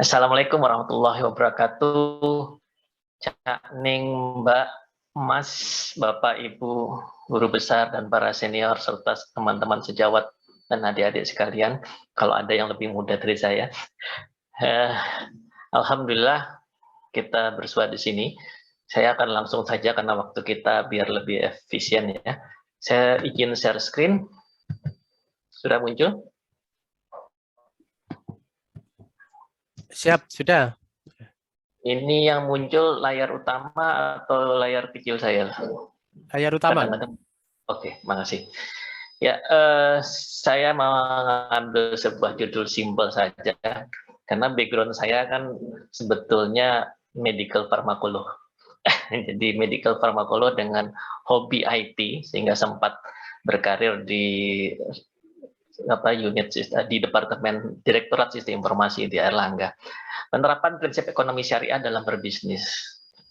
Assalamualaikum warahmatullahi wabarakatuh. Cak Ning, Mbak, Mas, Bapak, Ibu, guru besar dan para senior serta teman-teman sejawat dan adik-adik sekalian. Kalau ada yang lebih muda dari saya, eh, alhamdulillah kita bersua di sini. Saya akan langsung saja karena waktu kita biar lebih efisien ya. Saya izin share screen. Sudah muncul? Siap, sudah. Ini yang muncul layar utama atau layar kecil saya? Layar utama. Kadang-kadang. Oke, makasih. Ya, saya mengambil sebuah judul simpel saja, karena background saya kan sebetulnya medical pharmacolog. Jadi medical pharmacolog dengan hobi IT, sehingga sempat berkarir di unit di Departemen Direktorat Sistem Informasi di Airlangga. Penerapan prinsip ekonomi syariah dalam berbisnis.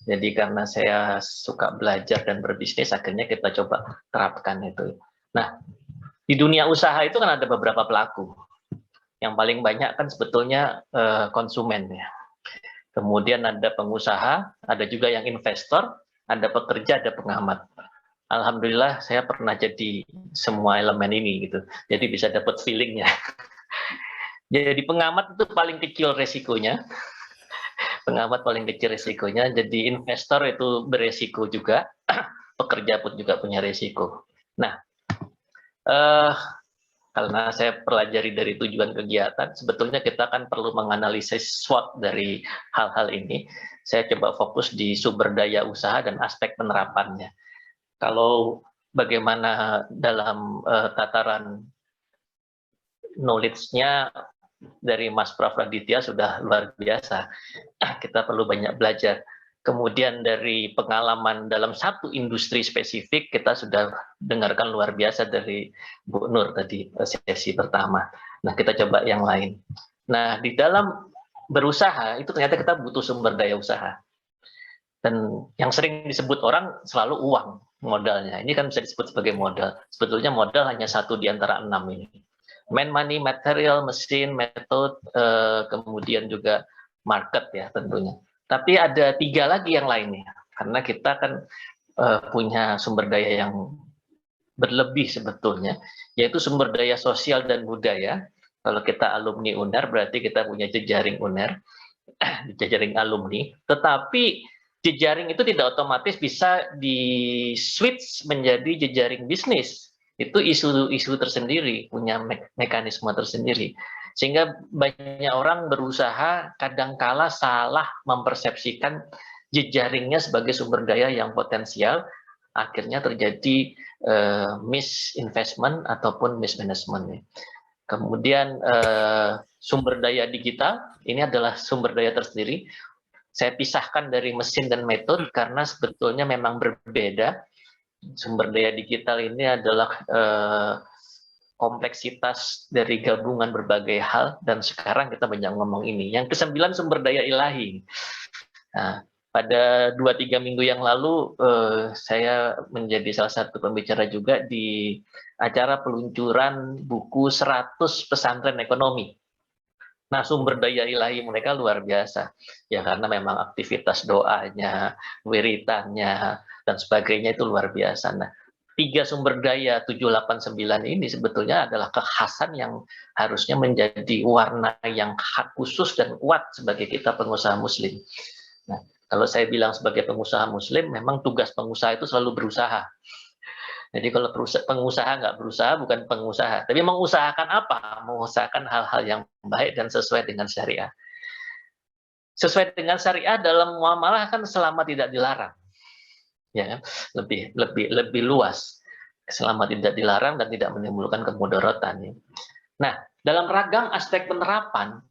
Jadi karena saya suka belajar dan berbisnis, akhirnya kita coba terapkan itu. Nah, di dunia usaha itu kan ada beberapa pelaku. Yang paling banyak kan sebetulnya konsumen ya. Kemudian ada pengusaha, ada juga yang investor, ada pekerja, ada pengamat. Alhamdulillah saya pernah jadi semua elemen ini gitu. Jadi bisa dapat feelingnya. Jadi pengamat itu paling kecil resikonya. Pengamat paling kecil resikonya. Jadi investor itu beresiko juga. Pekerja pun juga punya resiko. Nah, karena saya pelajari dari tujuan kegiatan, sebetulnya kita kan perlu menganalisis SWOT dari hal-hal ini. Saya coba fokus di sumber daya usaha dan aspek penerapannya. Kalau bagaimana dalam tataran knowledge-nya dari Mas Prof. Raditya sudah luar biasa. Kita perlu banyak belajar. Kemudian dari pengalaman dalam satu industri spesifik, kita sudah dengarkan luar biasa dari Bu Nur tadi, sesi pertama. Nah, kita coba yang lain. Nah, di dalam berusaha, itu ternyata kita butuh sumber daya usaha. Dan yang sering disebut orang selalu uang, modalnya. Ini kan bisa disebut sebagai modal. Sebetulnya modal hanya satu di antara 6 ini. Man money, material, mesin, metode, kemudian juga market ya tentunya. Tapi ada 3 lagi yang lainnya, karena kita kan punya sumber daya yang berlebih sebetulnya, yaitu sumber daya sosial dan budaya. Kalau kita alumni UNER, berarti kita punya jejaring UNER, jejaring alumni, tetapi jejaring itu tidak otomatis bisa di-switch menjadi jejaring bisnis. Itu isu-isu tersendiri, punya mekanisme tersendiri. Sehingga banyak orang berusaha kadangkala salah mempersepsikan jejaringnya sebagai sumber daya yang potensial, akhirnya terjadi misinvestment ataupun mismanagement. Kemudian sumber daya digital, ini adalah sumber daya tersendiri. Saya pisahkan dari mesin dan metode karena sebetulnya memang berbeda. Sumber daya digital ini adalah kompleksitas dari gabungan berbagai hal, dan sekarang kita banyak ngomong ini. Yang ke-9 sumber daya ilahi. Nah, pada 2-3 minggu yang lalu saya menjadi salah satu pembicara juga di acara peluncuran buku 100 pesantren ekonomi. Nah, sumber daya ilahi mereka luar biasa. Ya, karena memang aktivitas doanya, wiritannya, dan sebagainya itu luar biasa. Nah, 3 sumber daya 789 ini sebetulnya adalah kekhasan yang harusnya menjadi warna yang khusus dan kuat sebagai kita pengusaha muslim. Nah, kalau saya bilang sebagai pengusaha muslim, memang tugas pengusaha itu selalu berusaha. Jadi kalau pengusaha nggak berusaha, bukan pengusaha. Tapi mengusahakan apa? Mengusahakan hal-hal yang baik dan sesuai dengan syariah. Sesuai dengan syariah dalam muamalah kan selama tidak dilarang. Ya, lebih luas. Selama tidak dilarang dan tidak menimbulkan kemudaratan. Nah, dalam ragam aspek penerapan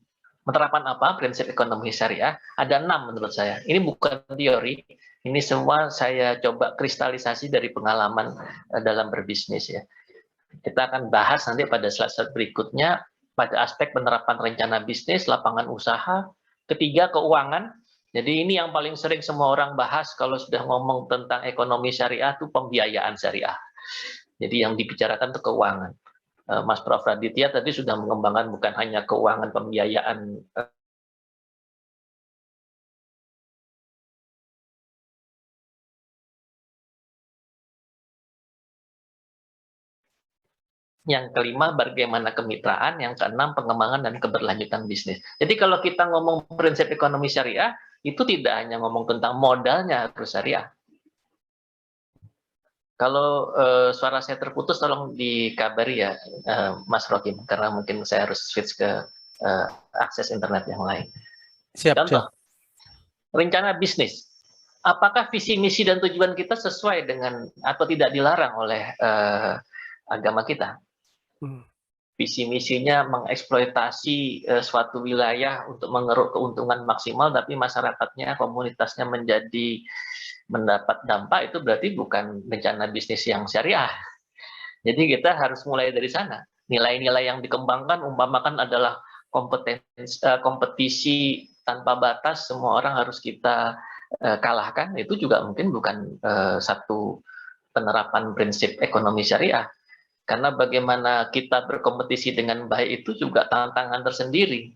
apa? Prinsip ekonomi syariah, ada 6 menurut saya. Ini bukan teori, ini semua saya coba kristalisasi dari pengalaman dalam berbisnis ya. Kita akan bahas nanti pada slide berikutnya pada aspek penerapan rencana bisnis, lapangan usaha. Ketiga, keuangan. Jadi ini yang paling sering semua orang bahas kalau sudah ngomong tentang ekonomi syariah itu pembiayaan syariah. Jadi yang dibicarakan itu keuangan. Mas Prof. Raditya tadi sudah mengembangkan bukan hanya keuangan pembiayaan Yang kelima, bagaimana kemitraan. Yang keenam, pengembangan dan keberlanjutan bisnis. Jadi kalau kita ngomong prinsip ekonomi syariah, itu tidak hanya ngomong tentang modalnya harus syariah. Kalau suara saya terputus, tolong dikabari ya, Mas Rokim, karena mungkin saya harus switch ke akses internet yang lain. Siap, Contoh, siap. rencana bisnis. Apakah visi, misi, dan tujuan kita sesuai dengan atau tidak dilarang oleh agama kita? Visi misinya mengeksploitasi suatu wilayah untuk mengeruk keuntungan maksimal, tapi masyarakatnya, komunitasnya mendapat dampak, itu berarti bukan rencana bisnis yang syariah. Jadi kita harus mulai dari sana. Nilai-nilai yang dikembangkan umpamakan adalah kompetisi tanpa batas, semua orang harus kita kalahkan, itu juga mungkin bukan satu penerapan prinsip ekonomi syariah. Karena bagaimana kita berkompetisi dengan baik itu juga tantangan tersendiri.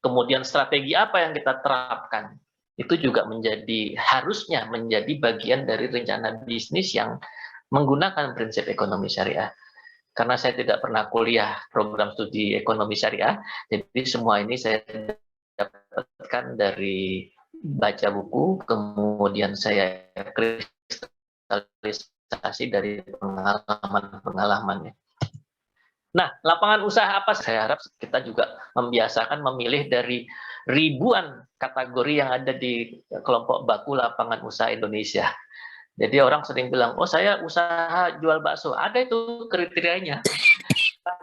Kemudian strategi apa yang kita terapkan, itu juga harusnya menjadi bagian dari rencana bisnis yang menggunakan prinsip ekonomi syariah. Karena saya tidak pernah kuliah program studi ekonomi syariah, jadi semua ini saya dapatkan dari baca buku, kemudian saya kristalisasi dari pengalaman-pengalamannya. Nah, lapangan usaha apa? Saya harap kita juga membiasakan memilih dari ribuan kategori yang ada di kelompok baku lapangan usaha Indonesia. Jadi orang sering bilang, oh saya usaha jual bakso. Ada itu kriterianya.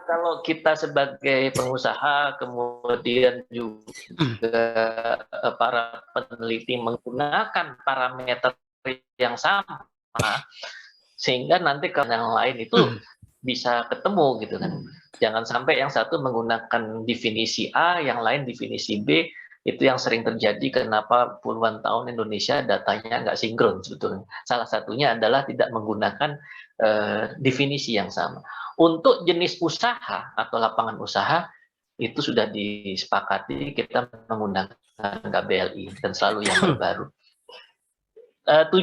Kalau kita sebagai pengusaha, kemudian juga para peneliti menggunakan parameter yang sama, sehingga nanti kalau yang lain itu bisa ketemu gitu kan. Jangan sampai yang satu menggunakan definisi A, yang lain definisi B. Itu yang sering terjadi, kenapa puluhan tahun Indonesia datanya nggak sinkron sebetulnya. Salah satunya adalah tidak menggunakan definisi yang sama. Untuk jenis usaha atau lapangan usaha, itu sudah disepakati kita menggunakan KBLI dan selalu yang terbaru. 7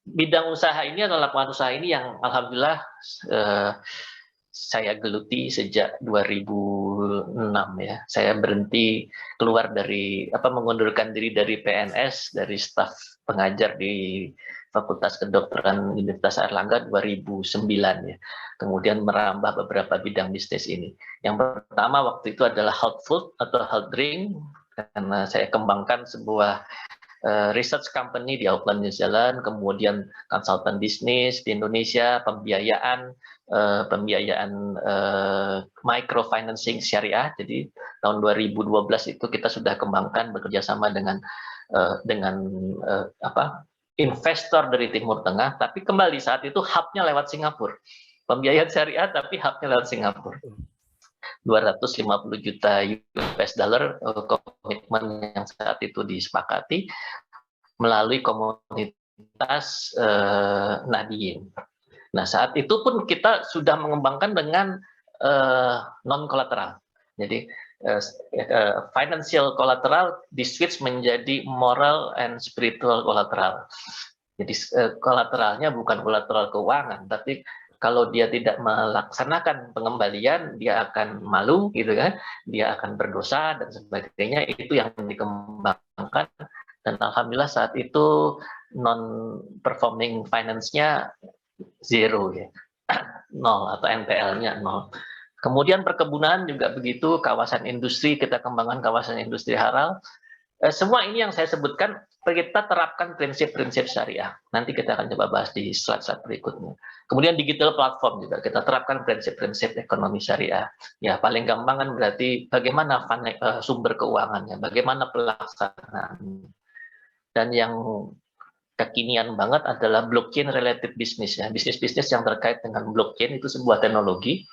bidang usaha ini atau lapangan usaha ini yang alhamdulillah saya geluti sejak 2006 ya. Saya berhenti mengundurkan diri dari PNS, dari staf pengajar di Fakultas Kedokteran Universitas Airlangga 2009 ya. Kemudian merambah beberapa bidang bisnis ini. Yang pertama waktu itu adalah health food atau health drink, karena saya kembangkan sebuah research company di Auckland, New Zealand, kemudian konsultan bisnis di Indonesia, pembiayaan microfinancing syariah. Jadi tahun 2012 itu kita sudah kembangkan bekerja sama dengan investor dari Timur Tengah, tapi kembali saat itu hubnya lewat Singapura. Pembiayaan syariah tapi hubnya lewat Singapura. 250 juta US dollar komitmen yang saat itu disepakati melalui komunitas Nadiyin. Nah, saat itu pun kita sudah mengembangkan dengan non-kolateral. Jadi financial collateral di-switch menjadi moral and spiritual collateral. Jadi kolateralnya bukan kolateral keuangan, tapi kalau dia tidak melaksanakan pengembalian, dia akan malu, gitu kan? Dia akan berdosa dan sebagainya. Itu yang dikembangkan. Dan alhamdulillah saat itu non-performing finance-nya zero ya, 0 atau NPL-nya 0. Kemudian perkebunan juga begitu, kawasan industri, kita kembangkan kawasan industri halal. Semua ini yang saya sebutkan, kita terapkan prinsip-prinsip syariah. Nanti kita akan coba bahas di slide-slide berikutnya. Kemudian digital platform juga, kita terapkan prinsip-prinsip ekonomi syariah. Ya, paling gampang kan berarti bagaimana sumber keuangannya, bagaimana pelaksanaan. Dan yang kekinian banget adalah blockchain related business ya. Bisnis-bisnis yang terkait dengan blockchain itu sebuah teknologi.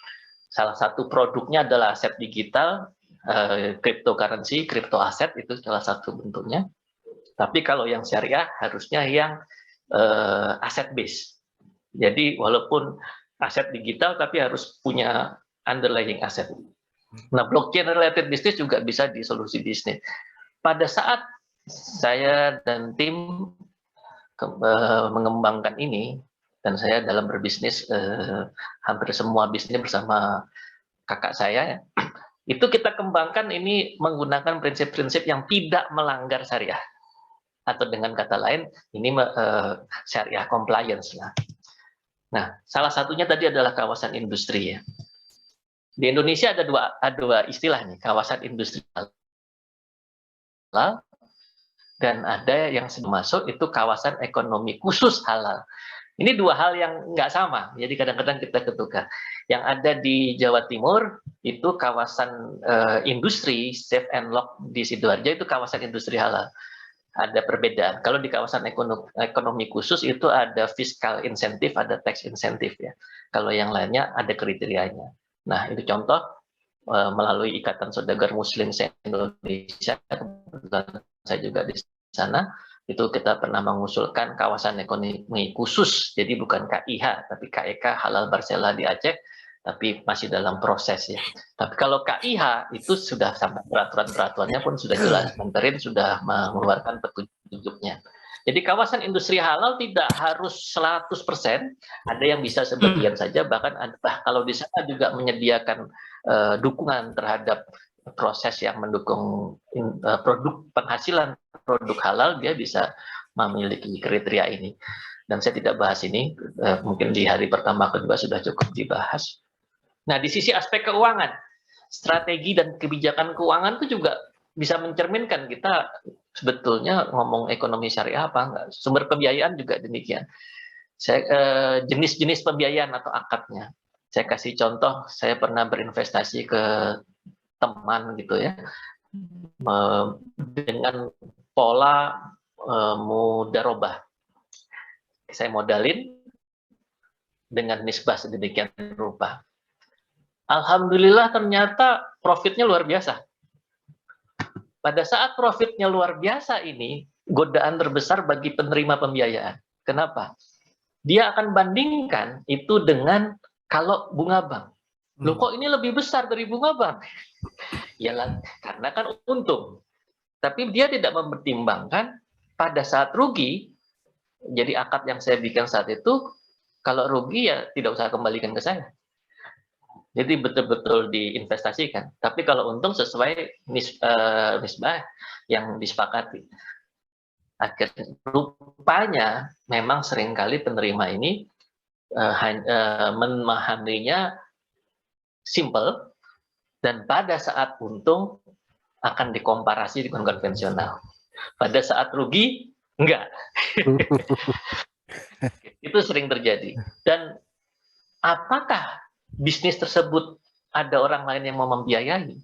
Salah satu produknya adalah aset digital, cryptocurrency, crypto aset itu salah satu bentuknya. Tapi kalau yang syariah harusnya yang aset base. Jadi walaupun aset digital tapi harus punya underlying aset. Nah, blockchain related business juga bisa di solusi bisnis. Pada saat saya dan tim mengembangkan ini, dan saya dalam berbisnis hampir semua bisnis bersama kakak saya ya, itu kita kembangkan ini menggunakan prinsip-prinsip yang tidak melanggar syariah, atau dengan kata lain ini syariah compliance lah. Nah, salah satunya tadi adalah kawasan industri ya. Di Indonesia ada dua istilah nih, kawasan industri halal dan ada yang masuk itu kawasan ekonomi khusus halal. Ini dua hal yang nggak sama, jadi kadang-kadang kita ketukar. Yang ada di Jawa Timur itu kawasan industri safe and lock di Sidoarjo itu kawasan industri halal. Ada perbedaan. Kalau di kawasan ekonomi khusus itu ada fiskal insentif, ada tax insentif ya. Kalau yang lainnya ada kriterianya. Nah itu contoh melalui Ikatan Saudagar Muslim se-Indonesia, saya juga di sana, itu kita pernah mengusulkan kawasan ekonomi khusus, jadi bukan KIH, tapi KEK Halal Barsela di Aceh, tapi masih dalam proses ya. Tapi kalau KIH itu sudah sampai peraturan-peraturannya pun sudah jelas, Menterin sudah mengeluarkan petunjuknya. Jadi kawasan industri halal tidak harus 100%, ada yang bisa sebagian saja, bahkan kalau di sana juga menyediakan dukungan terhadap proses yang mendukung produk penghasilan produk halal, dia bisa memiliki kriteria ini. Dan saya tidak bahas ini, mungkin di hari pertama kedua sudah cukup dibahas. Nah, di sisi aspek keuangan, strategi dan kebijakan keuangan itu juga bisa mencerminkan kita sebetulnya ngomong ekonomi syariah apa enggak. Sumber pembiayaan juga demikian. Jenis-jenis pembiayaan atau akadnya. Saya kasih contoh, saya pernah berinvestasi ke teman gitu ya, dengan pola mudarobah. Saya modalin dengan nisbah sedemikian rupa. Alhamdulillah ternyata profitnya luar biasa. Pada saat profitnya luar biasa ini, godaan terbesar bagi penerima pembiayaan. Kenapa? Dia akan bandingkan itu dengan kalau bunga bank. Loh kok ini lebih besar dari bunga bank? Ya karena kan untung. Tapi dia tidak mempertimbangkan pada saat rugi, jadi akad yang saya bikin saat itu, kalau rugi ya tidak usah kembalikan ke saya. Jadi betul-betul diinvestasikan. Tapi kalau untung sesuai nisbah yang disepakati. Akhirnya rupanya memang seringkali penerima ini memahaminya simple, dan pada saat untung akan dikomparasi dengan konvensional. Pada saat rugi, enggak. Itu sering terjadi. Dan apakah bisnis tersebut ada orang lain yang mau membiayai?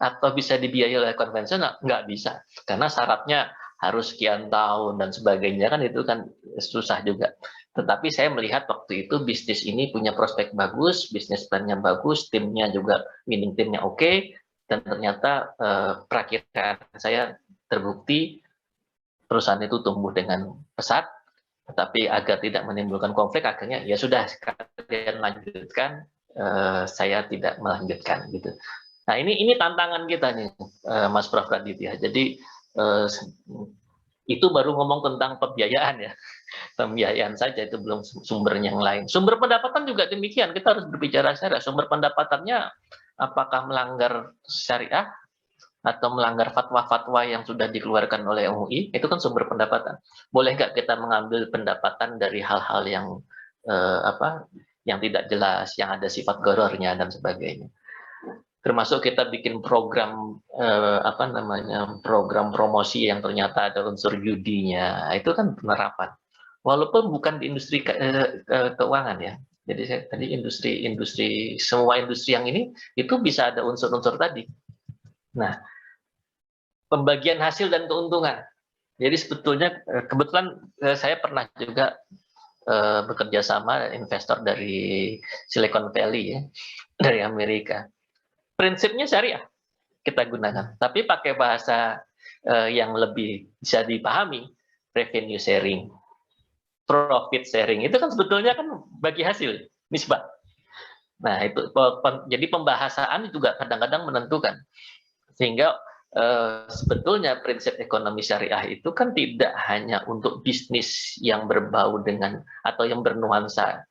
Atau bisa dibiayai oleh konvensional? Enggak bisa. Karena syaratnya harus sekian tahun dan sebagainya, kan itu kan susah juga. Tetapi saya melihat waktu itu bisnis ini punya prospek bagus, bisnis plannya bagus, timnya juga, winning timnya oke, dan ternyata perakiraan saya terbukti perusahaan itu tumbuh dengan pesat, tetapi agar tidak menimbulkan konflik, akhirnya ya sudah kalian lanjutkan, saya tidak melanjutkan gitu. Nah ini tantangan kita nih, Mas Prof Raditya. Jadi itu baru ngomong tentang pembiayaan ya, pembiayaan saja, itu belum sumber yang lain. Sumber pendapatan juga demikian, kita harus berbicara syariah. Sumber pendapatannya apakah melanggar syariah atau melanggar fatwa-fatwa yang sudah dikeluarkan oleh MUI, itu kan sumber pendapatan. Boleh nggak kita mengambil pendapatan dari hal-hal yang yang tidak jelas, yang ada sifat gorornya dan sebagainya. Termasuk kita bikin program program promosi yang ternyata ada unsur judinya, itu kan penerapan. Walaupun bukan di industri keuangan ya. Jadi saya tadi industri semua industri yang ini itu bisa ada unsur-unsur tadi. Nah, pembagian hasil dan keuntungan. Jadi sebetulnya kebetulan saya pernah juga bekerja sama investor dari Silicon Valley ya, dari Amerika. Prinsipnya syariah kita gunakan, tapi pakai bahasa yang lebih bisa dipahami, revenue sharing, profit sharing, itu kan sebetulnya kan bagi hasil, nisbah. Nah itu, jadi pembahasan juga kadang-kadang menentukan, sehingga sebetulnya prinsip ekonomi syariah itu kan tidak hanya untuk bisnis yang berbau dengan atau yang bernuansa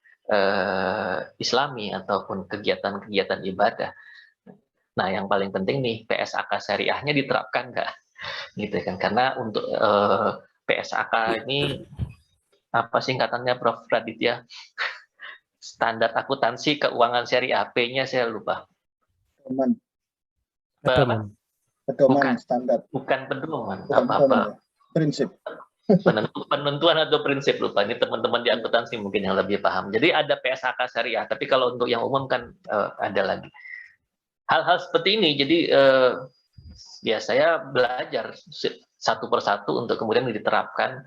Islami ataupun kegiatan-kegiatan ibadah. Nah, yang paling penting nih PSAK syariahnya diterapkan nggak, gitu kan? Karena untuk PSAK ini apa singkatannya, Prof. Raditya? Standar akuntansi keuangan syariah, P-nya saya lupa. Pedoman. Pedoman standar. Bukan pedoman, Bukan apa-apa. pedoman, ya. Prinsip. Penentuan atau prinsip, lupa. Ini teman-teman di akuntansi mungkin yang lebih paham. Jadi ada PSAK syariah, tapi kalau untuk yang umum kan ada lagi. Hal-hal seperti ini, jadi ya saya belajar satu persatu untuk kemudian diterapkan.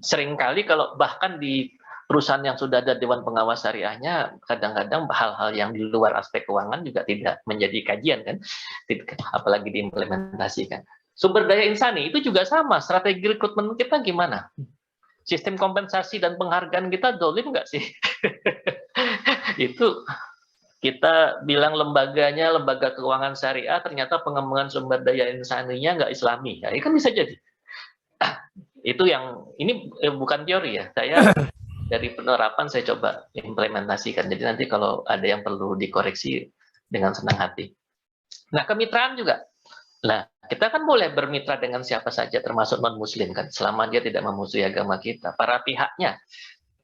Seringkali kalau bahkan di perusahaan yang sudah ada Dewan Pengawas Syariahnya, kadang-kadang hal-hal yang di luar aspek keuangan juga tidak menjadi kajian kan, apalagi diimplementasikan. Sumber daya insani itu juga sama, strategi rekrutmen kita gimana? Sistem kompensasi dan penghargaan kita dolim nggak sih? Itu kita bilang lembaganya lembaga keuangan syariah, ternyata pengembangan sumber daya insaninya nggak Islami. Ya, itu kan bisa jadi. Itu yang ini bukan teori ya, saya dari penerapan saya coba implementasikan. Jadi nanti kalau ada yang perlu dikoreksi dengan senang hati. Nah, kemitraan juga. Nah, kita kan boleh bermitra dengan siapa saja, termasuk non-muslim kan, selama dia tidak memusuhi agama kita. Para pihaknya,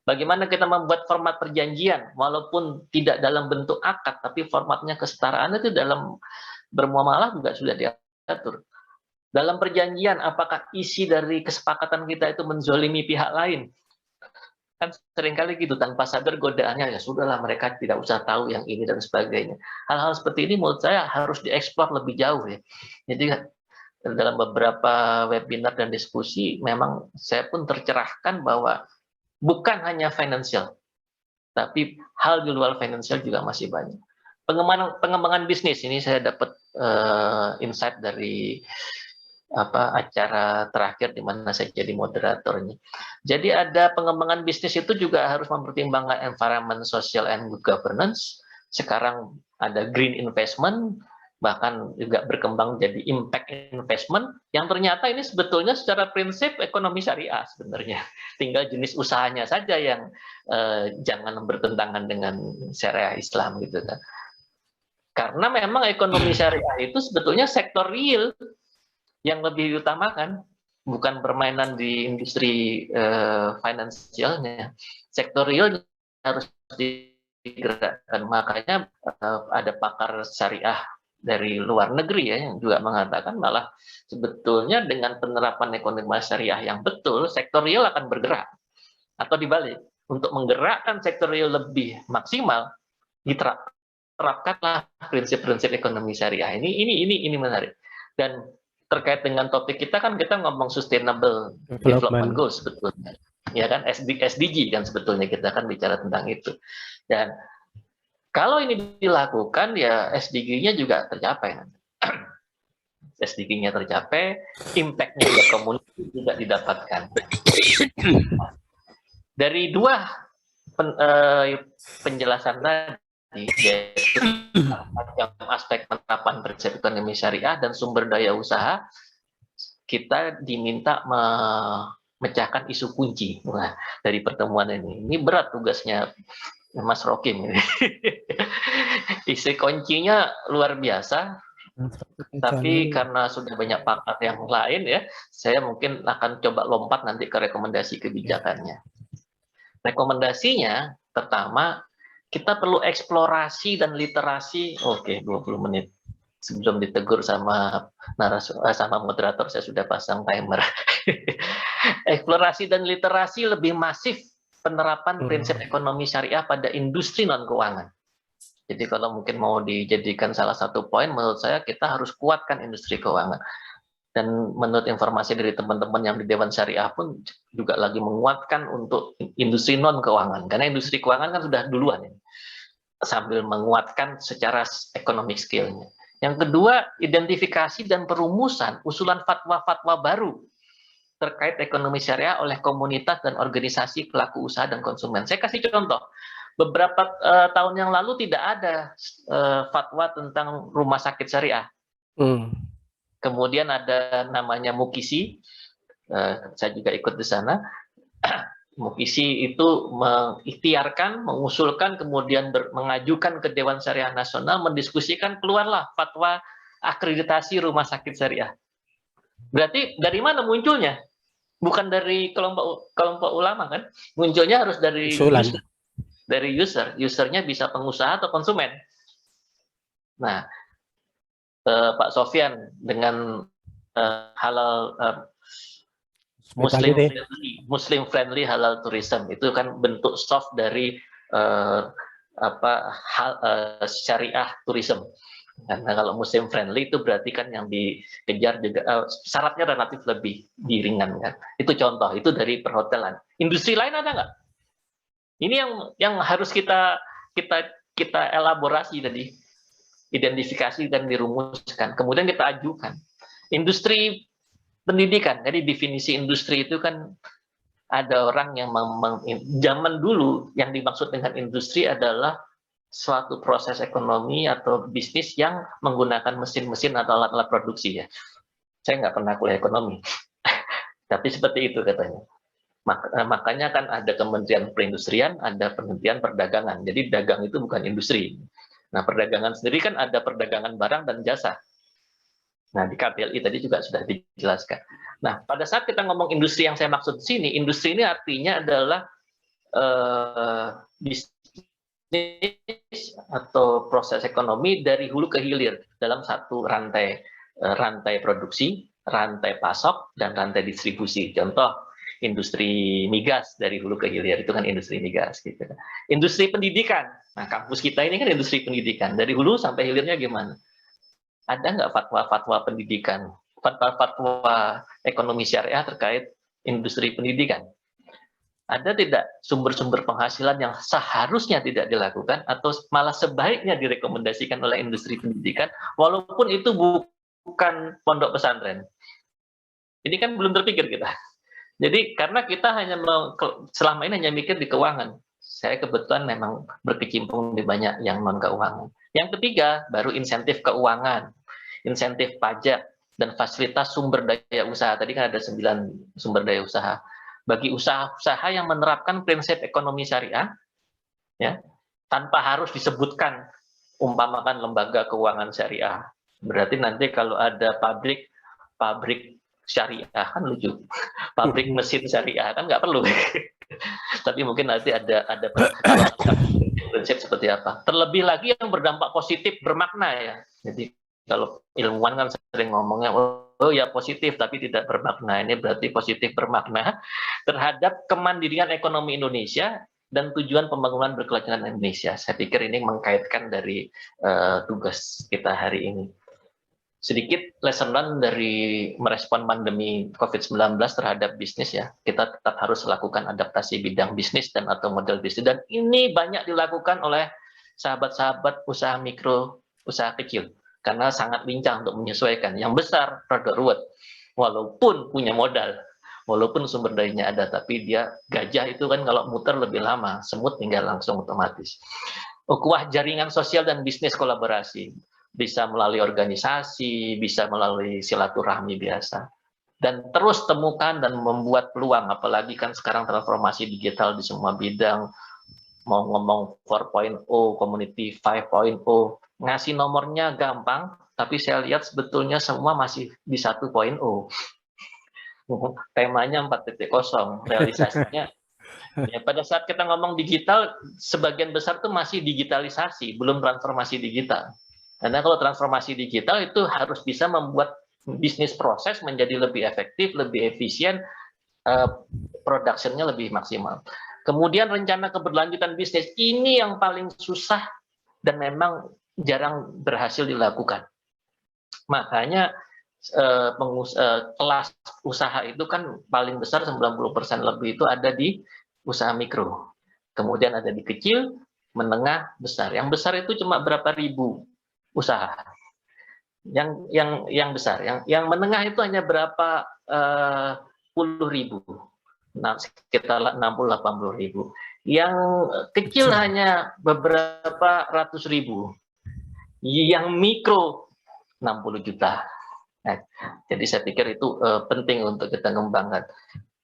bagaimana kita membuat format perjanjian, walaupun tidak dalam bentuk akad, tapi formatnya kesetaraan itu dalam bermuamalah juga sudah diatur. Dalam perjanjian, apakah isi dari kesepakatan kita itu menzolimi pihak lain? Kan seringkali gitu, tanpa sadar godaannya, ya sudahlah mereka tidak usah tahu yang ini dan sebagainya. Hal-hal seperti ini menurut saya harus dieksplor lebih jauh ya. Jadi dalam beberapa webinar dan diskusi, memang saya pun tercerahkan bahwa bukan hanya financial, tapi hal di luar financial juga masih banyak. Pengembangan bisnis, ini saya dapat insight dari acara terakhir di mana saya jadi moderatornya. Jadi ada pengembangan bisnis itu juga harus mempertimbangkan environment, social, and good governance. Sekarang ada green investment, bahkan juga berkembang jadi impact investment, yang ternyata ini sebetulnya secara prinsip ekonomi syariah sebenarnya. Tinggal jenis usahanya saja yang jangan bertentangan dengan syariah Islam gitu kan. Karena memang ekonomi syariah itu sebetulnya sektor real yang lebih diutamakan, bukan permainan di industri finansialnya. Sektor real harus digerakkan. Makanya ada pakar syariah dari luar negeri ya yang juga mengatakan malah sebetulnya dengan penerapan ekonomi syariah yang betul, sektor real akan bergerak. Atau dibalik, untuk menggerakkan sektor real lebih maksimal, diterapkanlah prinsip-prinsip ekonomi syariah. Ini menarik. Dan terkait dengan topik kita kan kita ngomong sustainable development goals sebetulnya, ya kan, SDG kan sebetulnya kita kan bicara tentang itu. Dan kalau ini dilakukan ya SDG-nya juga tercapai. SDG-nya tercapai, impact-nya ke komunitas juga didapatkan. Dari dua penjelasan tadi, yaitu aspek penerapan prinsip ekonomi syariah dan sumber daya usaha, kita diminta memecahkan isu kunci dari pertemuan ini. Ini berat tugasnya Mas Rokim ini. Isu kuncinya luar biasa, tapi karena sudah banyak pakar yang lain ya, saya mungkin akan coba lompat nanti ke rekomendasi kebijakannya. Rekomendasinya pertama, kita perlu eksplorasi dan literasi. Oke, 20 menit sebelum ditegur sama moderator saya sudah pasang timer. Eksplorasi dan literasi lebih masif penerapan prinsip ekonomi syariah pada industri non keuangan. Jadi kalau mungkin mau dijadikan salah satu poin, menurut saya kita harus kuatkan industri keuangan. Dan menurut informasi dari teman-teman yang di Dewan Syariah pun juga lagi menguatkan untuk industri non keuangan, karena industri keuangan kan sudah duluan ya, sambil menguatkan secara economic skill-nya. Yang kedua, identifikasi dan perumusan usulan fatwa-fatwa baru terkait ekonomi syariah oleh komunitas dan organisasi pelaku usaha dan konsumen. Saya kasih contoh, beberapa tahun yang lalu tidak ada fatwa tentang rumah sakit syariah. Kemudian ada namanya Mukisi, saya juga ikut di sana. Mukisi itu mengikhtiarkan, mengusulkan, kemudian mengajukan ke Dewan Syariah Nasional, mendiskusikan, keluarlah fatwa akreditasi rumah sakit syariah. Berarti dari mana munculnya? Bukan dari kelompok ulama kan? Munculnya harus dari Usulan. user. Dari user. Usernya bisa pengusaha atau konsumen. Nah, Pak Sofyan dengan halal Muslim friendly halal tourism itu kan bentuk soft dari syariah tourism. Karena kalau Muslim friendly itu berarti kan yang dikejar juga syaratnya relatif lebih diringankan. Itu contoh, itu dari perhotelan. Industri lain ada nggak? Ini yang harus kita elaborasi tadi, identifikasi dan dirumuskan. Kemudian kita ajukan. Industri pendidikan. Jadi definisi industri itu kan ada orang yang zaman dulu yang dimaksud dengan industri adalah suatu proses ekonomi atau bisnis yang menggunakan mesin-mesin atau alat-alat produksi ya. Saya nggak pernah kuliah ekonomi, tapi seperti itu katanya. Makanya kan ada Kementerian Perindustrian, ada Kementerian Perdagangan. Jadi dagang itu bukan industri. Nah, perdagangan sendiri kan ada perdagangan barang dan jasa. Nah, di KPLI tadi juga sudah dijelaskan. Nah, pada saat kita ngomong industri yang saya maksud di sini, industri ini artinya adalah bisnis atau proses ekonomi dari hulu ke hilir dalam satu rantai produksi, rantai pasok, dan rantai distribusi. Contoh, industri migas dari hulu ke hilir, itu kan industri migas. Gitu. Industri pendidikan, nah kampus kita ini kan industri pendidikan, dari hulu sampai hilirnya gimana? Ada nggak fatwa-fatwa pendidikan, fatwa-fatwa ekonomi syariah terkait industri pendidikan? Ada tidak sumber-sumber penghasilan yang seharusnya tidak dilakukan atau malah sebaiknya direkomendasikan oleh industri pendidikan, walaupun itu bukan pondok pesantren? Ini kan belum terpikir kita. Jadi karena kita selama ini hanya mikir di keuangan. Saya kebetulan memang berkecimpung di banyak yang non keuangan. Yang ketiga baru insentif keuangan, insentif pajak dan fasilitas sumber daya usaha. Tadi kan ada 9 sumber daya usaha. Bagi usaha-usaha yang menerapkan prinsip ekonomi syariah, ya, tanpa harus disebutkan umpamakan lembaga keuangan syariah. Berarti nanti kalau ada pabrik syariah kan lucu, pabrik mesin syariah kan nggak perlu. Tapi mungkin nanti ada prinsip seperti apa. Terlebih lagi yang berdampak positif bermakna ya. Jadi kalau ilmuwan kan sering ngomongnya, oh ya positif tapi tidak bermakna. Ini berarti positif bermakna terhadap kemandirian ekonomi Indonesia dan tujuan pembangunan berkelanjutan Indonesia. Saya pikir ini mengkaitkan dari tugas kita hari ini. Sedikit lesson learned dari merespon pandemi COVID-19 terhadap bisnis ya. Kita tetap harus lakukan adaptasi bidang bisnis dan atau model bisnis. Dan ini banyak dilakukan oleh sahabat-sahabat usaha mikro, usaha kecil. Karena sangat lincah untuk menyesuaikan. Yang besar, rada ruwet. Walaupun punya modal, walaupun sumber dayanya ada, tapi dia gajah itu kan kalau muter lebih lama, semut tinggal langsung otomatis. Ukhuwah jaringan sosial dan bisnis kolaborasi. Bisa melalui organisasi, bisa melalui silaturahmi biasa. Dan terus temukan dan membuat peluang, apalagi kan sekarang transformasi digital di semua bidang, mau ngomong 4.0, community 5.0, ngasih nomornya gampang, tapi saya lihat sebetulnya semua masih di 1.0. Temanya 4.0, realisasinya. Ya, pada saat kita ngomong digital, sebagian besar itu masih digitalisasi, belum transformasi digital. Karena kalau transformasi digital itu harus bisa membuat bisnis proses menjadi lebih efektif, lebih efisien, production-nya lebih maksimal. Kemudian rencana keberlanjutan bisnis, ini yang paling susah dan memang jarang berhasil dilakukan. Makanya kelas usaha itu kan paling besar 90% lebih itu ada di usaha mikro. Kemudian ada di kecil, menengah, besar. Yang besar itu cuma berapa ribu usaha. Yang besar, yang menengah itu hanya berapa puluh ribu. Nah, sekitar 60-80 ribu. Yang kecil hanya beberapa ratus ribu. Yang mikro 60 juta. Nah, jadi saya pikir itu penting untuk kita kembangkan.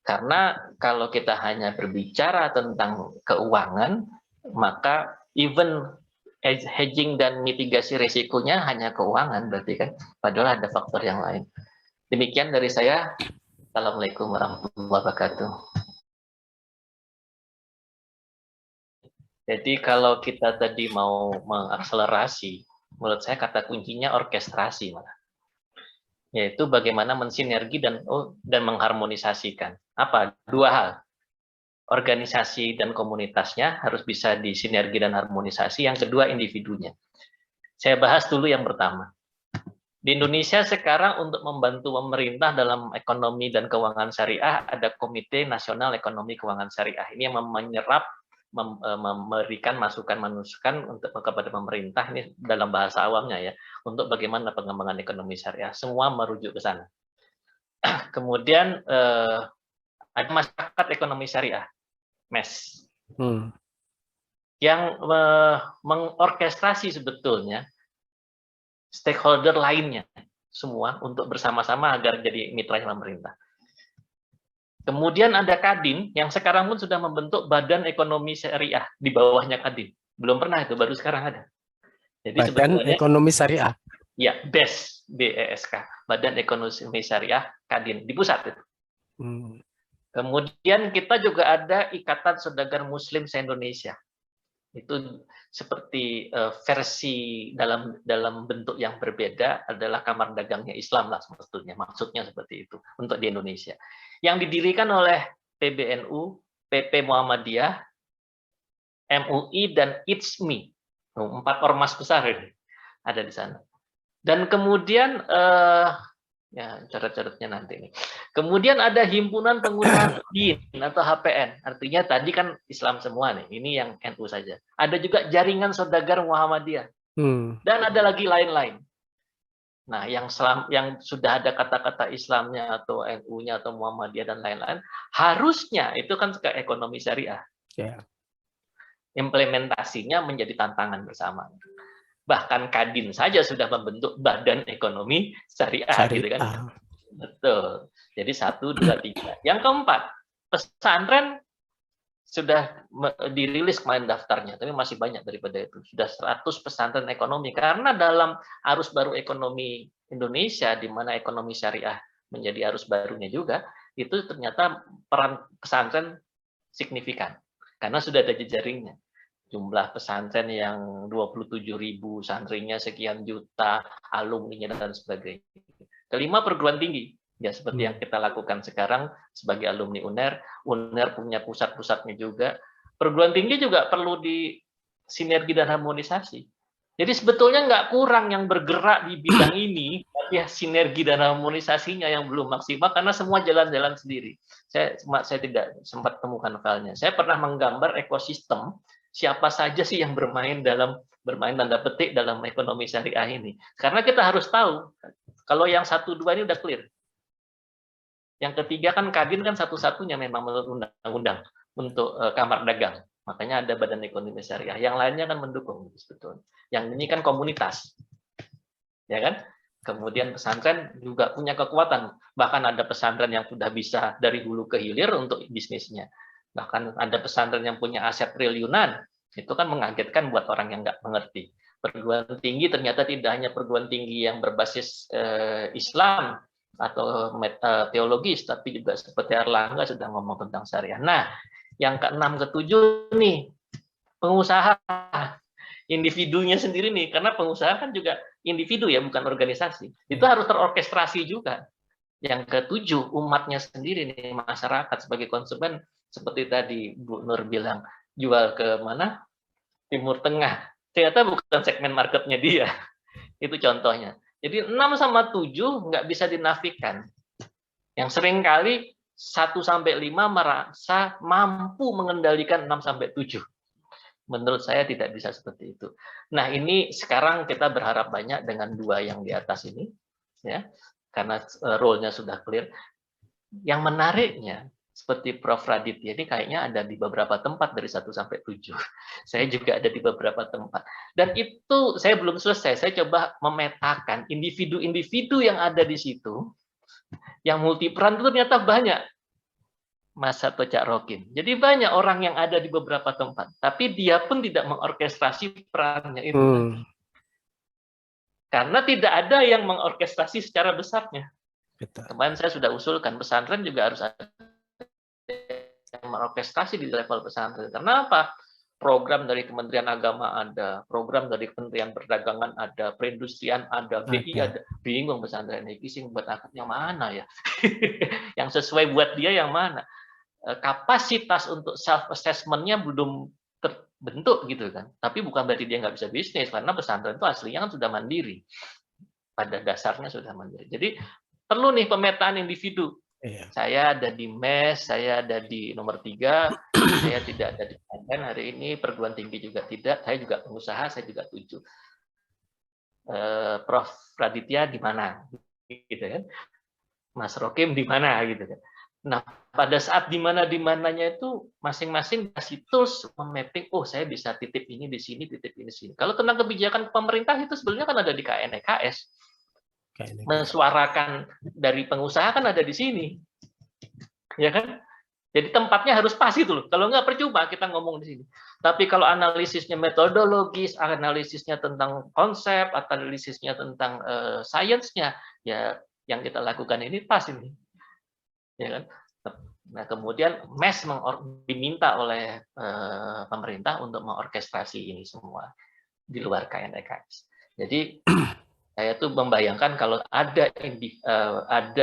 Karena kalau kita hanya berbicara tentang keuangan, maka even hedging dan mitigasi risikonya hanya keuangan berarti kan, padahal ada faktor yang lain. Demikian dari saya. Assalamualaikum warahmatullahi wabarakatuh. Jadi kalau kita tadi mau mengakselerasi, menurut saya kata kuncinya orkestrasi, yaitu bagaimana mensinergi dan mengharmonisasikan. Apa? Dua hal. Organisasi dan komunitasnya harus bisa disinergi dan harmonisasi. Yang kedua, individunya. Saya bahas dulu yang pertama. Di Indonesia sekarang untuk membantu pemerintah dalam ekonomi dan keuangan syariah, ada Komite Nasional Ekonomi Keuangan Syariah. Ini yang menyerap, memberikan masukan-masukan untuk kepada pemerintah, ini dalam bahasa awamnya ya, untuk bagaimana pengembangan ekonomi syariah. Semua merujuk ke sana. Kemudian ada masyarakat ekonomi syariah, MES, yang mengorkestrasi sebetulnya stakeholder lainnya semua untuk bersama-sama agar jadi mitranya pemerintah. Kemudian ada Kadin yang sekarang pun sudah membentuk Badan Ekonomi Syariah di bawahnya Kadin. Belum pernah itu, baru sekarang ada. Jadi Badan sebetulnya Ekonomi Syariah. Ya, BES, BESK, Badan Ekonomi Syariah Kadin di pusat itu. Kemudian kita juga ada Ikatan Saudagar Muslim se-Indonesia. Itu seperti versi dalam bentuk yang berbeda adalah Kamar Dagangnya Islam lah sebetulnya, maksudnya seperti itu untuk di Indonesia. Yang didirikan oleh PBNU, PP Muhammadiyah, MUI dan ITSMI, 4 ormas besar ini ada di sana. Dan kemudian ya catat-catatnya nanti nih. Kemudian ada Himpunan Pengguna Din atau HPN. Artinya tadi kan Islam semua nih. Ini yang NU saja. Ada juga Jaringan Saudagar Muhammadiyah. Dan ada lagi lain-lain. Nah, yang sudah ada kata-kata Islamnya atau NU-nya atau Muhammadiyah dan lain-lain, harusnya itu kan ke ekonomi syariah. Implementasinya menjadi tantangan bersama. Bahkan Kadin saja sudah membentuk Badan Ekonomi Syariah. Gitu kan? Betul. Jadi 1, 2, 3. Yang keempat, pesantren sudah dirilis kemarin daftarnya, tapi masih banyak daripada itu. Sudah 100 pesantren ekonomi. Karena dalam arus baru ekonomi Indonesia, di mana ekonomi syariah menjadi arus barunya juga, itu ternyata peran pesantren signifikan. Karena sudah ada jejaringnya. Jumlah pesantren yang 27.000, santrinya sekian juta, alumninya dan sebagainya. Kelima, perguruan tinggi. Ya seperti yang kita lakukan sekarang sebagai alumni UNER. UNER punya pusat-pusatnya juga. Perguruan tinggi juga perlu di sinergi dan harmonisasi. Jadi sebetulnya nggak kurang yang bergerak di bidang ini, tapi ya sinergi dan harmonisasinya yang belum maksimal karena semua jalan-jalan sendiri. Saya tidak sempat temukan filenya. Saya pernah menggambar ekosistem siapa saja sih yang bermain tanda petik dalam ekonomi syariah ini. Karena kita harus tahu, kalau yang 1, 2 ini udah clear. Yang ketiga kan Kadin kan satu-satunya memang menurut undang-undang untuk Kamar Dagang. Makanya ada Badan Ekonomi Syariah. Yang lainnya kan mendukung sebetulnya. Yang ini kan komunitas. Ya kan? Kemudian pesantren juga punya kekuatan. Bahkan ada pesantren yang sudah bisa dari hulu ke hilir untuk bisnisnya. Bahkan ada pesantren yang punya aset triliunan. Itu kan mengagetkan buat orang yang nggak mengerti. Perguruan tinggi ternyata tidak hanya perguruan tinggi yang berbasis Islam atau teologis, tapi juga seperti Erlangga sudah ngomong tentang syariah. Nah, yang ke-6, ke-7 nih, pengusaha, individunya sendiri nih, karena pengusaha kan juga individu ya, bukan organisasi. Itu harus terorkestrasi juga. Yang ke-7, umatnya sendiri nih, masyarakat sebagai konsumen, seperti tadi Bu Nur bilang, jual ke mana? Timur Tengah. Ternyata bukan segmen marketnya dia. Itu contohnya. Jadi 6 sama 7 nggak bisa dinafikan. Yang seringkali 1 sampai 5 merasa mampu mengendalikan 6 sampai 7. Menurut saya tidak bisa seperti itu. Nah, ini sekarang kita berharap banyak dengan 2 yang di atas ini, ya, karena role-nya sudah clear. Yang menariknya, seperti Prof. Raditya ini kayaknya ada di beberapa tempat dari 1 sampai 7. Saya juga ada di beberapa tempat. Dan itu saya belum selesai. Saya coba memetakan individu-individu yang ada di situ, yang multiperan itu ternyata banyak. Mas atau Cak Rokim. Jadi banyak orang yang ada di beberapa tempat, tapi dia pun tidak mengorkestrasi perannya itu. Karena tidak ada yang mengorkestrasi secara besarnya. Betul. Kemarin saya sudah usulkan pesantren juga harus ada yang mengorkestrasi di level pesantren. Karena apa? Program dari Kementerian Agama ada, program dari Kementerian Perdagangan ada, perindustrian ada, BI ada. Bingung pesantren ini sing buat akad yang mana ya? Yang sesuai buat dia yang mana? Kapasitas untuk self assessment-nya belum terbentuk gitu kan. Tapi bukan berarti dia nggak bisa bisnis, karena pesantren itu aslinya kan sudah mandiri. Pada dasarnya sudah mandiri. Jadi perlu nih pemetaan individu. Iya. Saya ada di MES, saya ada di nomor 3, saya tidak ada di pesantren hari ini, perguruan tinggi juga tidak, saya juga pengusaha, saya juga 7. Prof. Raditya di mana? Gitu kan. Mas Rokim di mana gitu kan. Nah, pada saat di-mananya itu masing-masing kasih tools memapping, oh saya bisa titip ini di sini, titip ini di sini. Kalau tentang kebijakan pemerintah itu sebenarnya kan ada di KNEKS. Mensuarakan dari pengusaha kan ada di sini. Ya kan? Jadi tempatnya harus pas itu loh. Kalau nggak percuma kita ngomong di sini. Tapi kalau analisisnya metodologis, analisisnya tentang konsep, analisisnya tentang sainsnya, ya yang kita lakukan ini pas ini. Ya kan? Nah, kemudian MES diminta oleh pemerintah untuk mengorkestrasi ini semua di luar KNEKS. Jadi saya tuh membayangkan kalau ada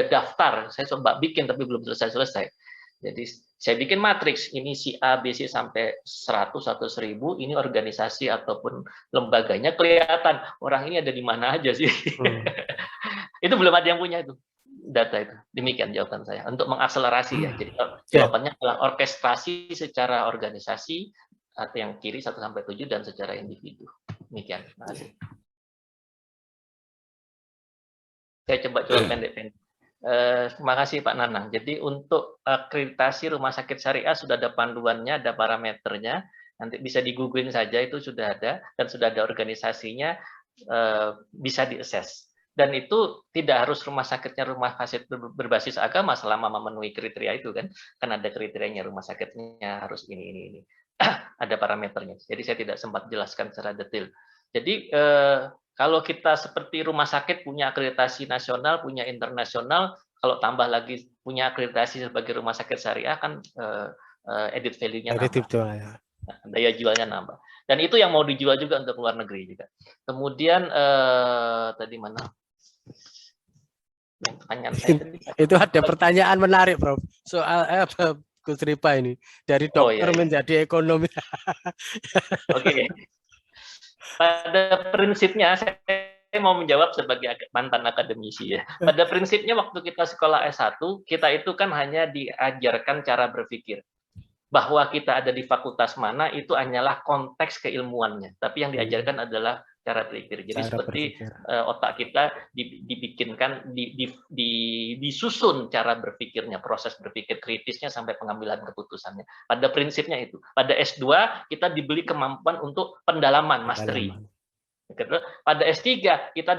daftar, saya coba bikin tapi belum selesai. Jadi saya bikin matriks, ini si A, B, C sampai 100 atau 1000, ini organisasi ataupun lembaganya kelihatan orang ini ada di mana aja sih. Itu belum ada yang punya itu. Data itu. Demikian jawaban saya. Untuk mengakselerasi ya. Jadi jawabannya adalah orkestrasi secara organisasi atau yang kiri 1 sampai 7 dan secara individu. Demikian. Terima kasih. Saya coba pendek-pendek. Terima kasih Pak Nanang. Jadi untuk akreditasi rumah sakit syariah sudah ada panduannya, ada parameternya. Nanti bisa di-googling saja, itu sudah ada dan sudah ada organisasinya, bisa diakses. Dan itu tidak harus rumah sakitnya rumah sakit berbasis agama selama memenuhi kriteria itu kan ada kriterianya, rumah sakitnya harus ini. Ada parameternya. Jadi saya tidak sempat jelaskan secara detail. Jadi kalau kita seperti rumah sakit punya akreditasi nasional, punya internasional, kalau tambah lagi punya akreditasi sebagai rumah sakit syariah kan added value-nya nambah. Daya jualnya nambah. Dan itu yang mau dijual juga untuk luar negeri juga. Kemudian tadi mana? Itu ada pertanyaan menarik, Prof. Soal Gus Ripa ini dari dokter menjadi ekonomi. Oke. Pada prinsipnya saya mau menjawab sebagai mantan akademisi ya. Pada prinsipnya waktu kita sekolah S1, kita itu kan hanya diajarkan cara berpikir. Bahwa kita ada di fakultas mana itu hanyalah konteks keilmuannya, tapi yang diajarkan adalah cara berpikir. Jadi seperti otak kita dibikinkan, disusun cara berpikirnya, proses berpikir kritisnya sampai pengambilan keputusannya. Pada prinsipnya itu. Pada S2 kita diberi kemampuan untuk pendalaman, mastery. Pada S3 kita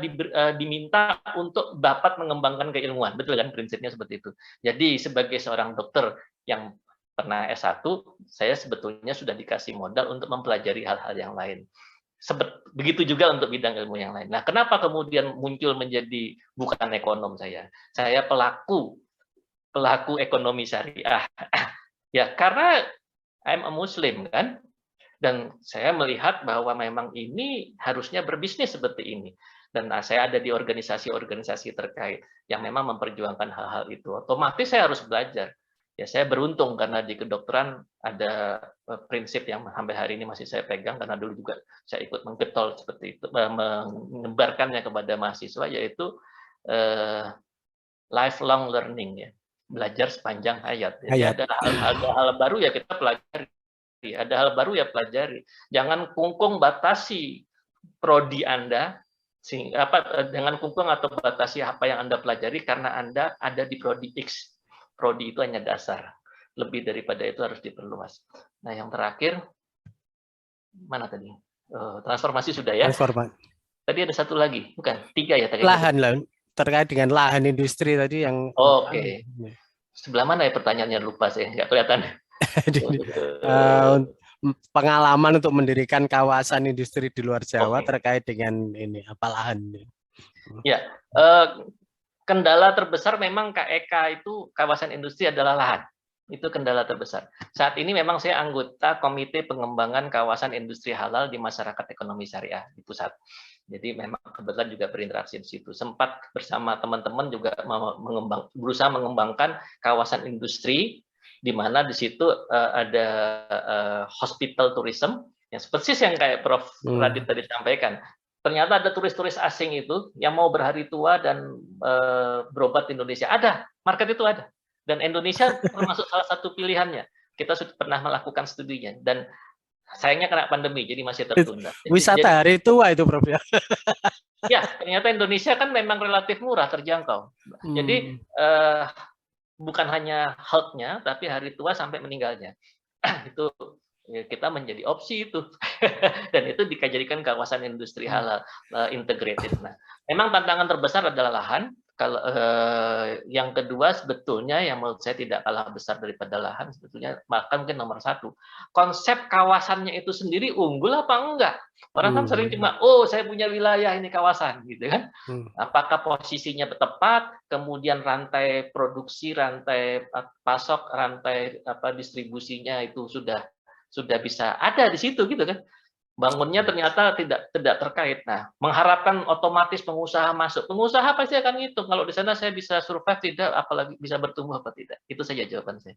diminta untuk dapat mengembangkan keilmuan. Betul kan prinsipnya seperti itu. Jadi sebagai seorang dokter yang pernah S1, saya sebetulnya sudah dikasih modal untuk mempelajari hal-hal yang lain. Begitu juga untuk bidang ilmu yang lain. Nah, kenapa kemudian muncul menjadi bukan ekonom saya? Saya pelaku ekonomi syariah. Ya, karena I'm a Muslim kan, dan saya melihat bahwa memang ini harusnya berbisnis seperti ini. Dan saya ada di organisasi-organisasi terkait yang memang memperjuangkan hal-hal itu. Otomatis saya harus belajar. Ya, saya beruntung karena di kedokteran ada prinsip yang sampai hari ini masih saya pegang, karena dulu juga saya ikut menggetol seperti itu, menyebarkannya kepada mahasiswa, yaitu lifelong learning, ya, belajar sepanjang hayat. Jadi ada hal baru ya kita pelajari, ada hal baru ya pelajari. Jangan kungkung batasi prodi Anda, dengan kungkung atau batasi apa yang Anda pelajari karena Anda ada di prodi X. Prodi itu hanya dasar. lebih daripada itu harus diperluas. Nah, yang terakhir, mana tadi? Transformasi sudah ya. Transformasi. Tadi ada satu lagi, bukan? 3 ya tadi. Lahan, terkait dengan lahan industri tadi yang. Oke. Sebelah mana ya pertanyaannya, lupa saya, nggak kelihatan. Pengalaman untuk mendirikan kawasan industri di luar Jawa terkait dengan ini apa lahan? Ya, kendala terbesar memang KEK itu kawasan industri adalah lahan. Itu kendala terbesar. Saat ini memang saya anggota Komite Pengembangan Kawasan Industri Halal di Masyarakat Ekonomi Syariah di pusat. Jadi memang kebetulan juga berinteraksi di situ. Sempat bersama teman-teman juga berusaha mengembangkan kawasan industri, di mana di situ ada hospital tourism, yang persis yang kayak Prof. Radit tadi sampaikan. Ternyata ada turis-turis asing itu yang mau berhari tua dan berobat di Indonesia. Ada, market itu ada. Dan Indonesia termasuk salah satu pilihannya. Kita sudah pernah melakukan studinya. Dan sayangnya kena pandemi, jadi masih tertunda. Wisata hari tua itu, Prof. Ya, ternyata Indonesia kan memang relatif murah, terjangkau. Jadi bukan hanya health-nya, tapi hari tua sampai meninggalnya. Itu ya, kita menjadi opsi itu. Dan itu dijadikan kawasan industri halal integrated. Nah, memang tantangan terbesar adalah lahan. Kalau yang kedua sebetulnya yang menurut saya tidak kalah besar daripada lahan, sebetulnya bahkan mungkin nomor 1, konsep kawasannya itu sendiri unggul apa enggak? Orang kan sering cuma, oh saya punya wilayah ini kawasan, gitu kan? Apakah posisinya tepat? Kemudian rantai produksi, rantai pasok, rantai distribusinya itu sudah bisa ada di situ, gitu kan? Bangunnya ternyata tidak terkait. Nah, mengharapkan otomatis pengusaha masuk. Pengusaha pasti akan ngitung. Kalau di sana saya bisa survive tidak, apalagi bisa bertumbuh apa tidak. Itu saja jawaban saya.